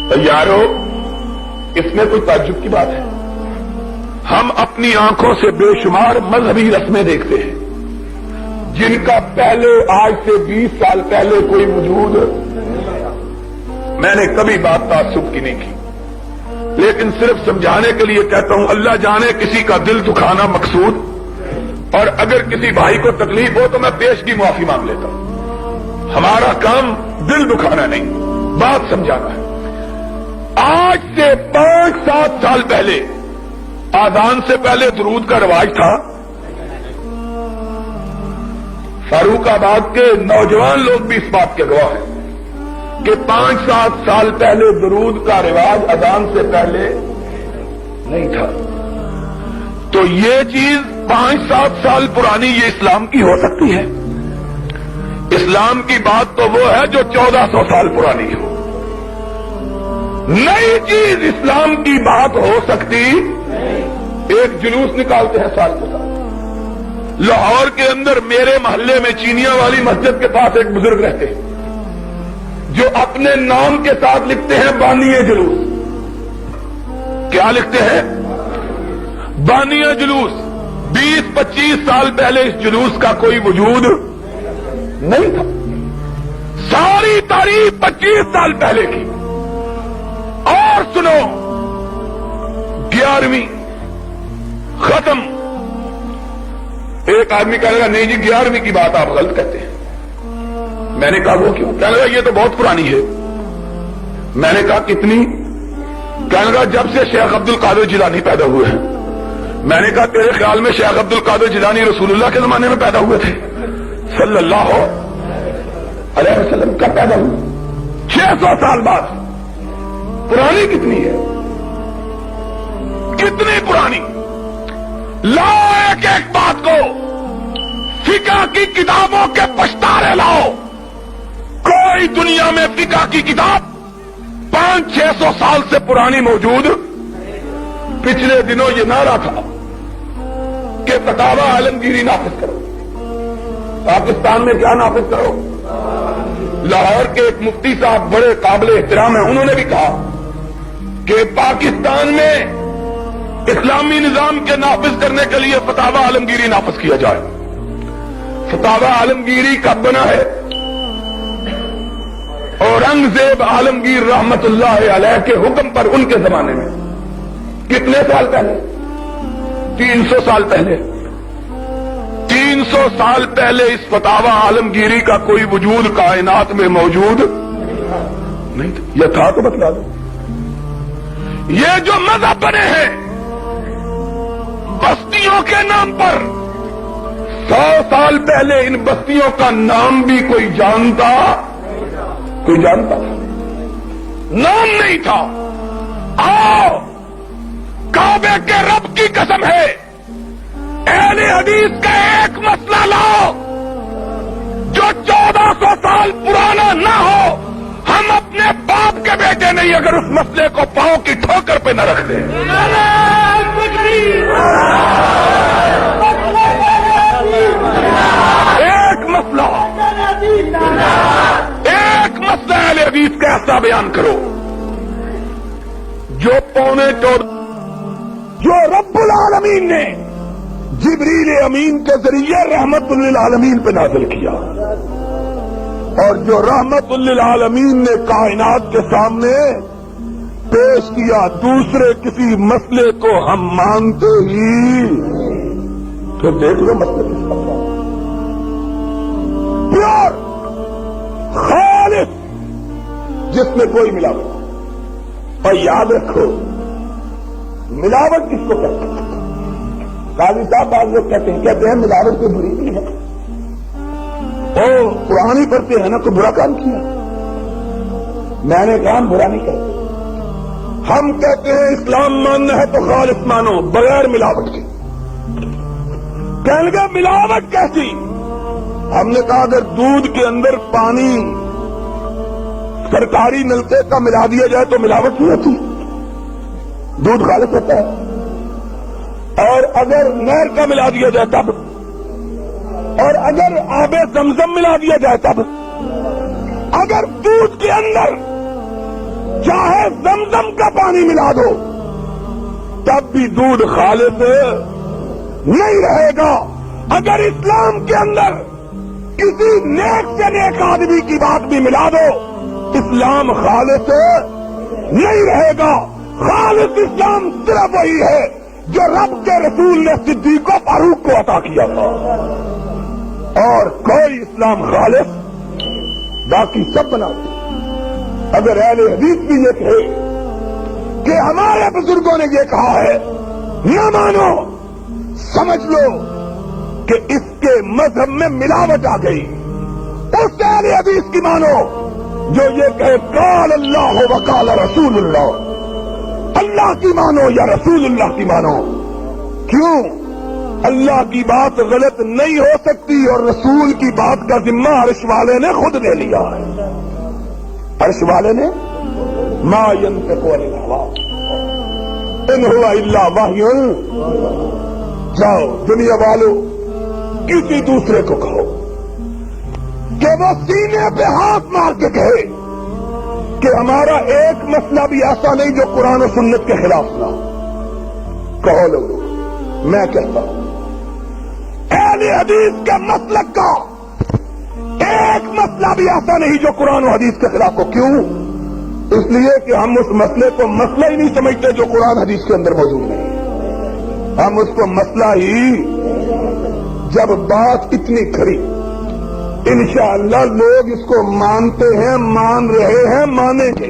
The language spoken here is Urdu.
تو یارو اس میں کوئی تعجب کی بات ہے؟ ہم اپنی آنکھوں سے بے شمار مذہبی رسمیں دیکھتے ہیں جن کا پہلے آج سے 20 سال پہلے کوئی وجود، میں نے کبھی بات تعصب کی نہیں کی، لیکن صرف سمجھانے کے لیے کہتا ہوں، اللہ جانے کسی کا دل دکھانا مقصود، اور اگر کسی بھائی کو تکلیف ہو تو میں پیشگی معافی مانگ لیتا ہوں۔ ہمارا کام دل دکھانا نہیں، بات سمجھانا ہے۔ آج سے 5-7 سال پہلے آذان سے پہلے درود کا رواج تھا۔ فاروق آباد کے نوجوان لوگ بھی اس بات کے گواہ ہیں کہ 5-7 سال پہلے درود کا رواج اذان سے پہلے نہیں تھا۔ تو یہ چیز 5-7 سال پرانی یہ اسلام کی ہو سکتی ہے؟ اسلام کی بات تو وہ ہے جو 1400 سال پرانی ہو۔ نئی چیز اسلام کی بات ہو سکتی؟ ایک جلوس نکالتے ہیں سال کے ساتھ۔ لاہور کے اندر میرے محلے میں چینیاں والی مسجد کے پاس ایک بزرگ رہتے ہیں جو اپنے نام کے ساتھ لکھتے ہیں بانیہ جلوس۔ کیا لکھتے ہیں؟ بانیہ جلوس۔ 20-25 سال پہلے اس جلوس کا کوئی وجود نہیں تھا۔ ساری تاریخ 25 سال پہلے کی۔ اور سنو، 11ویں ختم۔ ایک آدمی کہنے لگا نہیں جی 11ویں کی بات آپ غلط کہتے ہیں۔ میں نے کہا وہ کیوں؟ کہنے لگا یہ تو بہت پرانی ہے۔ میں نے کہا کتنی؟ کہنے لگا جب سے شیخ عبد القادر جیلانی پیدا ہوئے ہیں۔ میں نے کہا تیرے خیال میں شیخ عبد القادر جیلانی رسول اللہ کے زمانے میں پیدا ہوئے تھے صلی اللہ علیہ وسلم؟ کب پیدا ہوئے؟ 600 سال بعد۔ پرانی کتنی ہے؟ کتنی پرانی؟ لاؤ ایک ایک بات کو، فقہ کی کتابوں کے پشتارے لاؤ۔ کوئی دنیا میں فقہ کی کتاب 500-600 سال سے پرانی موجود۔ پچھلے دنوں یہ نعرہ تھا کہ فتاوی عالمگیری نافذ کرو۔ پاکستان میں کیا نافذ کرو؟ لاہور کے ایک مفتی صاحب بڑے قابل احترام ہیں، انہوں نے بھی کہا کہ پاکستان میں اسلامی نظام کے نافذ کرنے کے لیے فتاوی عالمگیری نافذ کیا جائے۔ فتاوی عالمگیری کب بنا ہے؟ اورنگزیب عالمگیر رحمت اللہ علیہ کے حکم پر ان کے زمانے میں۔ کتنے سال پہلے؟ 300 سال پہلے۔ 300 سال پہلے اس فتاوی عالمگیری کا کوئی وجود کائنات میں موجود نہیں تھا۔ یہ تھا تو بتلا دو۔ یہ جو مذہب بنے ہیں بستیوں کے نام پر، 100 سال پہلے ان بستیوں کا نام بھی کوئی جانتا تھا؟ نام نہیں تھا۔ آؤ کعبے کے رب کی قسم ہے، اہل حدیث کا ایک مسئلہ لاؤ جو 1400 سال پرانا نہ ہو۔ ہم اپنے باپ کے بیٹے نہیں اگر اس مسئلے کو پاؤں کی ٹھوکر پہ نہ رکھ دیں۔ ایک مسئلہ اہل حدیث کا ایسا بیان کرو جو جو رب العالمین نے جبریل امین کے ذریعے رحمت للعالمین پہ نازل کیا، اور جو رحمت للعالمین نے کائنات کے سامنے پیش کیا۔ دوسرے کسی مسئلے کو ہم مانتے ہی پھر دیکھ لو مسئلے کس کا پیور خالص جس میں کوئی ملاوٹ۔ اور یاد رکھو ملاوٹ کس کو کہتے ہیں؟ قاضی صاحب بعض لوگ کہتے ہیں ملاوٹ کوئی بری نہیں ہے، وہ قرآن ہی پڑھتے ہیں نا، کوئی برا کام کیا؟ میں نے کہا برا نہیں کہتے، ہم کہتے ہیں اسلام ماننا ہے تو خالص مانو بغیر ملاوٹ کے۔ کہنے لگا ملاوٹ کیسی؟ ہم نے کہا اگر دودھ کے اندر پانی سرکاری نلکے کا ملا دیا جائے تو ملاوٹ نہیں ہوتی، دودھ خالص ہوتا ہے۔ اور اگر نہر کا ملا دیا جائے تب، اور اگر آب زمزم ملا دیا جائے تب، اگر دودھ کے اندر چاہے زمزم کا پانی ملا دو تب بھی دودھ خالص نہیں رہے گا۔ اگر اسلام کے اندر کسی نیک سے نیک آدمی کی بات بھی ملا دو اسلام خالص نہیں رہے گا۔ خالص اسلام صرف وہی ہے جو رب کے رسول نے صدیق و فاروق کو عطا کیا تھا، اور کوئی اسلام خالص باقی سب بنا دے۔ اگر اہل حدیث بھی یہ کہے کہ ہمارے بزرگوں نے یہ کہا ہے نہ مانو، سمجھ لو کہ اس کے مذہب میں ملاوٹ آ گئی۔ اس اہل حدیث کی مانو جو یہ کہے قال اللہ و قال رسول اللہ، اللہ کی مانو یا رسول اللہ کی مانو۔ کیوں؟ اللہ کی بات غلط نہیں ہو سکتی اور رسول کی بات کا ذمہ عرش والے نے خود لے لیا ہے۔ عرش والے نے ما ينطق عن الهوى ان هو الا وحی۔ جاؤ دنیا والوں کسی دوسرے کو کہو کہ وہ سینے پہ ہاتھ مار کے کہے کہ ہمارا ایک مسئلہ بھی ایسا نہیں جو قرآن و سنت کے خلاف نہ ہو۔ کہو لوگوں، میں کہتا ہوں اہل حدیث کے مسلک کا ایک مسئلہ بھی ایسا نہیں جو قرآن و حدیث کے خلاف ہو۔ کیوں؟ اس لیے کہ ہم اس مسئلے کو مسئلہ ہی نہیں سمجھتے جو قرآن حدیث کے اندر موجود نہیں۔ ہم اس کو مسئلہ ہی، جب بات اتنی کھری انشاءاللہ لوگ اس کو مانتے ہیں، مان رہے ہیں، مانیں گے۔